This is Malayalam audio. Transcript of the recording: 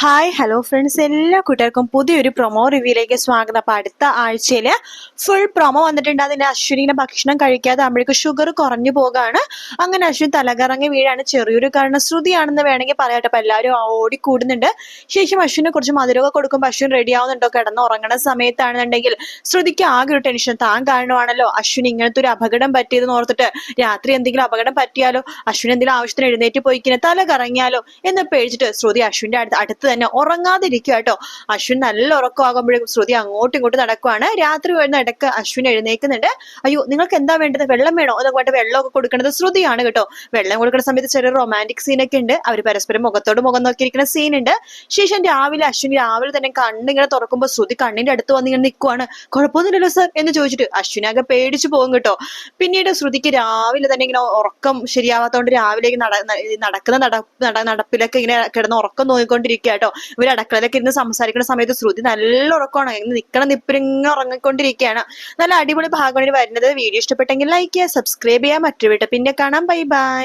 ഹായ് ഹലോ ഫ്രണ്ട്സ്, എല്ലാ കൂട്ടുകാർക്കും പുതിയൊരു പ്രൊമോ റിവ്യൂയിലേക്ക് സ്വാഗതം. അപ്പൊ അടുത്ത ആഴ്ചയിൽ ഫുൾ പ്രൊമോ വന്നിട്ടുണ്ട്. അതിന്റെ അശ്വിനിനെ ഭക്ഷണം കഴിക്കാതെ അപ്പോഴേക്ക് ഷുഗർ കുറഞ്ഞു പോകാണ്. അങ്ങനെ അശ്വിൻ തലകറങ്ങി വീഴാണ്. ചെറിയൊരു കാരണം ശ്രുതിയാണെന്ന് വേണമെങ്കിൽ പറയാട്ടെ. അപ്പൊ എല്ലാവരും ഓടിക്കൂടുന്നുണ്ട്. ശേഷം അശ്വിനെ കുറച്ച് മധുരമൊക്കെ കൊടുക്കുമ്പോൾ അശ്വിൻ റെഡി ആവുന്നുണ്ടോ? കിടന്ന് ഉറങ്ങണ സമയത്താണെന്നുണ്ടെങ്കിൽ ശ്രുതിക്ക് ആകെ ഒരു ടെൻഷൻ. താൻ കാരണമാണല്ലോ അശ്വിൻ ഇങ്ങനത്തെ ഒരു അപകടം പറ്റിയതെന്ന് ഓർത്തിട്ട് രാത്രി എന്തെങ്കിലും അപകടം പറ്റിയാലോ, അശ്വിൻ എന്തെങ്കിലും ആവശ്യത്തിന് എഴുന്നേറ്റ് പോയിക്കിനെ തല കറങ്ങിയാലോ എന്ന് പേടിച്ചിട്ട് ശ്രുതി അശ്വിന്റെ അടുത്ത് തന്നെ ഉറങ്ങാതിരിക്കുക കേട്ടോ. അശ്വിൻ നല്ല ഉറക്കമാകുമ്പോഴേക്കും ശ്രുതി അങ്ങോട്ടും ഇങ്ങോട്ടും നടക്കുവാണ്. രാത്രി വരുന്ന ഇടയ്ക്ക് അശ്വിൻ എഴുന്നേക്കുന്നുണ്ട്. അയ്യോ, നിങ്ങൾക്ക് എന്താ വേണ്ടത്? വെള്ളം വേണോ എന്നൊക്കെ പറഞ്ഞിട്ട് വെള്ളമൊക്കെ കൊടുക്കുന്നത് ശ്രുതിയാണ് കേട്ടോ. വെള്ളം കൊടുക്കുന്ന സമയത്ത് ചെറിയ റൊമാൻറ്റിക് സീനൊക്കെ ഉണ്ട്. അവർ പരസ്പരം മുഖത്തോട് മുഖം നോക്കിയിരിക്കുന്ന സീൻ ഉണ്ട്. ശേഷം അശ്വിൻ രാവിലെ തന്നെ കണ്ണിങ്ങനെ തുറക്കുമ്പോൾ ശ്രുതി കണ്ണിന്റെ അടുത്ത് വന്ന് ഇങ്ങനെ നിൽക്കുവാണ്. കുഴപ്പമൊന്നുമില്ലല്ലോ സർ എന്ന് ചോദിച്ചിട്ട് അശ്വിനാകെ പേടിച്ചു പോകും കേട്ടോ. പിന്നീട് ശ്രുതിക്ക് രാവിലെ തന്നെ ഇങ്ങനെ ഉറക്കം ശരിയാവാത്തോണ്ട് രാവിലെ നടക്കുന്ന നടപ്പിലൊക്കെ ഇങ്ങനെ കിടന്ന് ഉറക്കം നോക്കിക്കൊണ്ടിരിക്കുക കേട്ടോ. ഇവർ അടുക്കളയിലൊക്കെ ഇരുന്ന് സംസാരിക്കുന്ന സമയത്ത് ശ്രുതി നല്ല ഉറക്കമാണ്. നിൽക്കണ നിപ്പിലിങ്ങനെ ഉറങ്ങിക്കൊണ്ടിരിക്കുകയാണ്. നല്ല അടിപൊളി ഭാഗമാണ് വരുന്നത്. വീഡിയോ ഇഷ്ടപ്പെട്ടെങ്കിൽ ലൈക്ക് ചെയ്യുക, സബ്സ്ക്രൈബ് ചെയ്യുക. മറ്റൊരു വീട്ടിൽ പിന്നെ കാണാം. Bye bye.